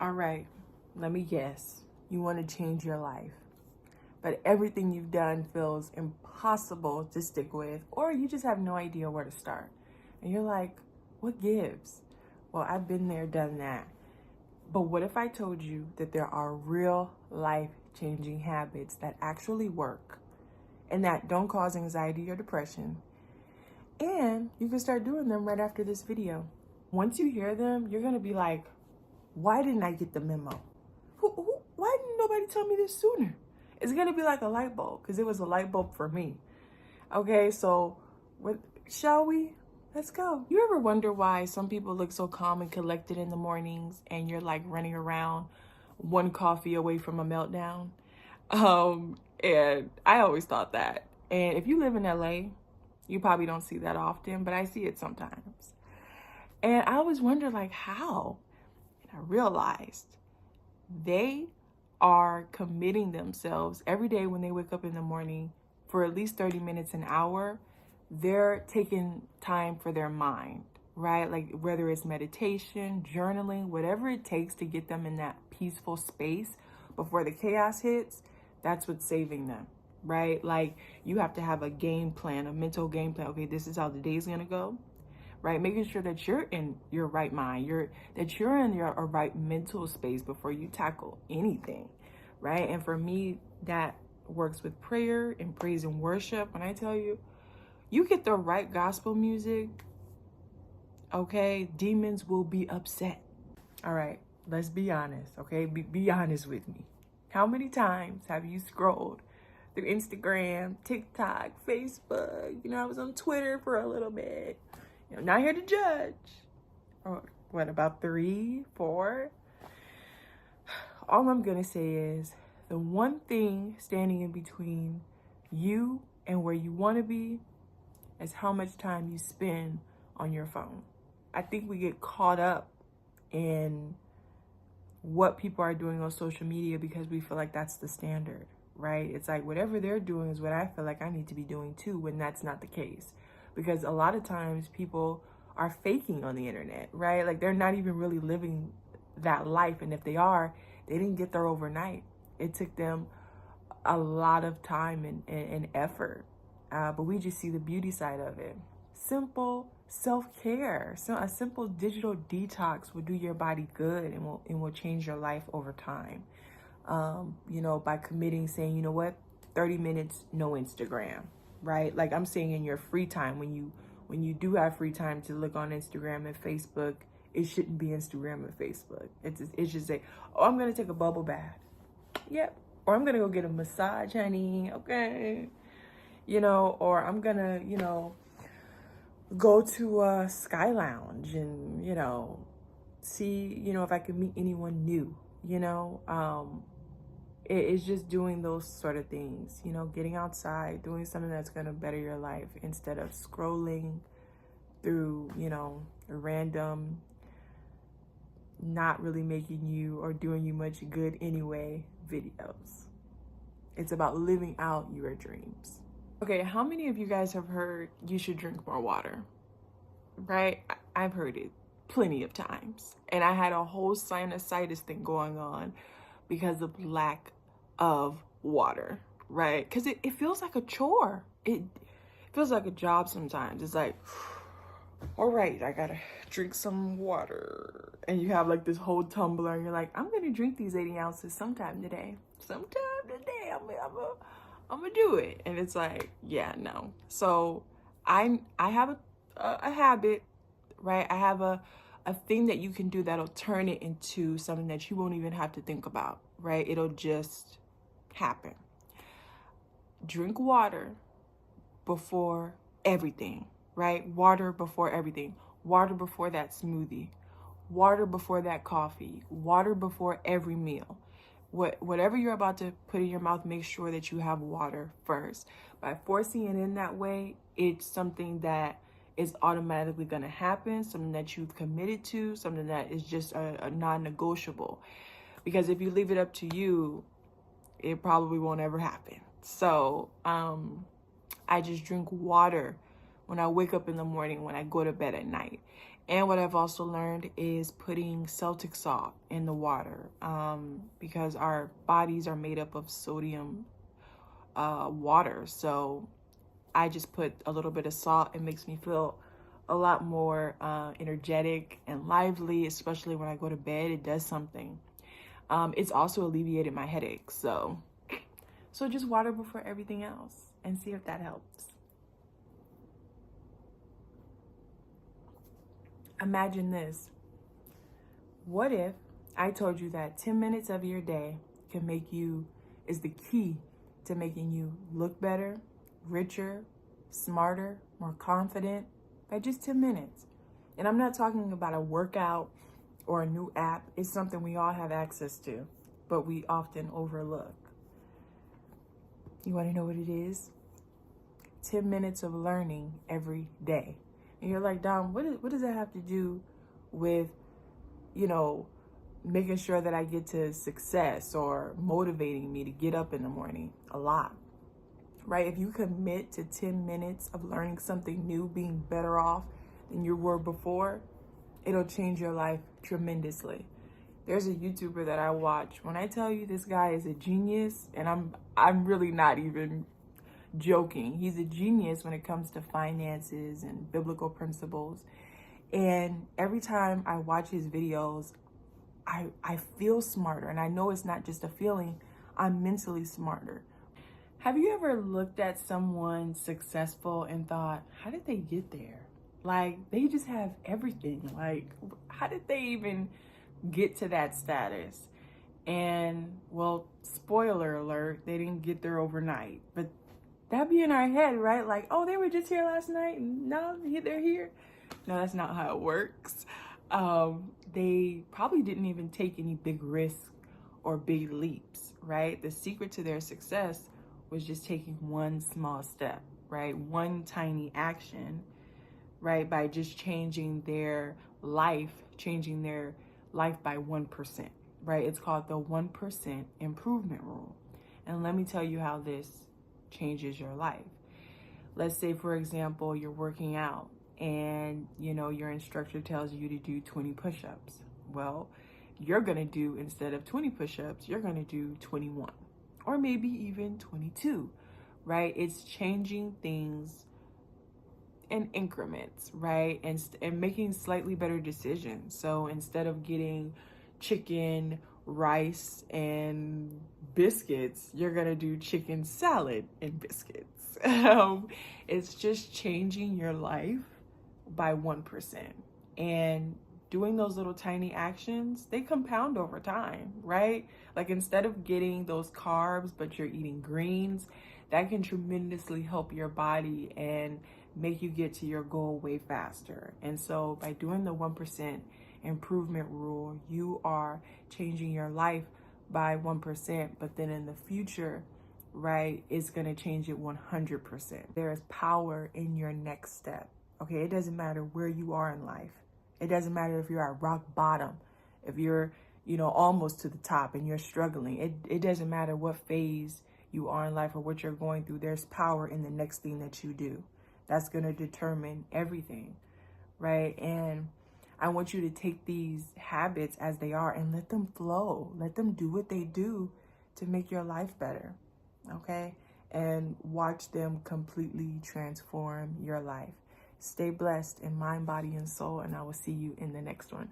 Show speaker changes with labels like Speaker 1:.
Speaker 1: All right, let me guess. You want to change your life, but everything you've done feels impossible to stick with, or you just have no idea where to start. And you're like, what gives? Well, I've been there, done that. But what if I told you that there are real life changing habits that actually work and that don't cause anxiety or depression? And you can start doing them right after this video. Once you hear them, you're going to be like, why didn't I get the memo? Why didn't nobody tell me this sooner? It's going to be like a light bulb, because it was a light bulb for me. Okay, so shall we? Let's go. You ever wonder why some people look so calm and collected in the mornings and you're like running around one coffee away from a meltdown? And I always thought that. And if you live in LA, you probably don't see that often, but I see it sometimes. And I always wonder, like, how? And I realized they are committing themselves every day when they wake up in the morning for at least 30 minutes, an hour. They're taking time for their mind, right? Like whether it's meditation, journaling, whatever it takes to get them in that peaceful space before the chaos hits, that's what's saving them, right? Like you have to have a game plan, a mental game plan. Okay, this is how the day's gonna go, right? Making sure that you're in your right mind, that you're in a right mental space before you tackle anything, right? And for me, that works with prayer and praise and worship. When I tell you, you get the right gospel music, okay, demons will be upset. All right, let's be honest, okay? Be honest with me. How many times have you scrolled through Instagram, TikTok, Facebook? You know, I was on Twitter for a little bit. You know, not here to judge. Or what, about 3, 4? All I'm gonna say is the one thing standing in between you and where you wanna be is how much time you spend on your phone. I think we get caught up in what people are doing on social media because we feel like that's the standard, right? It's like whatever they're doing is what I feel like I need to be doing too, when that's not the case. Because a lot of times people are faking on the internet, right? Like they're not even really living that life. And if they are, they didn't get there overnight. It took them a lot of time and effort. But we just see the beauty side of it. Simple self-care. So a simple digital detox will do your body good and will change your life over time. You know, by committing, saying, you know what, 30 minutes, no Instagram, right? Like I'm saying, in your free time, when you do have free time to look on Instagram and Facebook, it shouldn't be Instagram and Facebook. It's just say, oh, I'm gonna take a bubble bath. Yep. Or I'm gonna go get a massage, honey. Okay. You know, or I'm gonna, you know, go to a Sky Lounge and, you know, see, you know, if I can meet anyone new, you know. It's just doing those sort of things, you know, getting outside, doing something that's gonna better your life instead of scrolling through, you know, random, not really making you or doing you much good anyway videos. It's about living out your dreams. Okay, how many of you guys have heard you should drink more water? Right? I've heard it plenty of times. And I had a whole sinusitis thing going on because of lack of water, right? Because it feels like a chore. It feels like a job sometimes. It's like, all right, I gotta drink some water. And you have like this whole tumbler and you're like, I'm gonna drink these 80 ounces sometime today. I'm gonna do it. And it's like, yeah, no. So I have a habit, right? I have a thing that you can do that'll turn it into something that you won't even have to think about, right? It'll just happen. Drink water before everything, right? Water before everything. Water before that smoothie. Water before that coffee. Water before every meal. Whatever you're about to put in your mouth, make sure that you have water first. By forcing it in that way, it's something that is automatically going to happen, something that you've committed to, something that is just a non-negotiable. Because if you leave it up to you, it probably won't ever happen. So I just drink water when I wake up in the morning, when I go to bed at night. And what I've also learned is putting Celtic salt in the water, because our bodies are made up of sodium water. So I just put a little bit of salt. It makes me feel a lot more energetic and lively, especially when I go to bed. It does something. It's also alleviated my headaches. So just water before everything else and see if that helps. Imagine this. What if I told you that 10 minutes of your day is the key to making you look better, richer, smarter, more confident by just 10 minutes? And I'm not talking about a workout or a new app. It's something we all have access to, but we often overlook. You want to know what it is? 10 minutes of learning every day. And you're like, Dom, what does that have to do with, making sure that I get to success or motivating me to get up in the morning? A lot, right? If you commit to 10 minutes of learning something new, being better off than you were before, it'll change your life tremendously. There's a YouTuber that I watch. When I tell you this guy is a genius, and I'm really not even joking. He's a genius when it comes to finances and biblical principles. And every time I watch his videos, I feel smarter. And I know it's not just a feeling, I'm mentally smarter. Have you ever looked at someone successful and thought, how did they get there? Like, they just have everything. Like, how did they even get to that status? And, well, spoiler alert, they didn't get there overnight. But that'd be in our head, right? Like, oh, they were just here last night and now they're here. No, that's not how it works. They probably didn't even take any big risks or big leaps, right? The secret to their success was just taking one small step, right? One tiny action, right? By just changing their life by 1%, right? It's called the 1% improvement rule. And let me tell you how this changes your life. Let's say, for example, you're working out and your instructor tells you to do 20 push-ups. Well, you're gonna do, instead of 20 push-ups, you're gonna do 21 or maybe even 22, right? It's changing things in increments, right? And making slightly better decisions. So instead of getting chicken, rice, and biscuits, you're gonna do chicken salad and biscuits. It's just changing your life by 1%. And doing those little tiny actions, they compound over time, right? Like, instead of getting those carbs, but you're eating greens, that can tremendously help your body and make you get to your goal way faster. And so by doing the 1% improvement rule, you are changing your life by 1%, but then in the future, right, it's going to change it 100%. There is power in your next step. Okay, it doesn't matter where you are in life. It doesn't matter if you're at rock bottom, if you're, almost to the top and you're struggling. It doesn't matter what phase you are in life or what you're going through. There's power in the next thing that you do. That's going to determine everything, right? And I want you to take these habits as they are and let them flow. Let them do what they do to make your life better, okay? And watch them completely transform your life. Stay blessed in mind, body, and soul, and I will see you in the next one.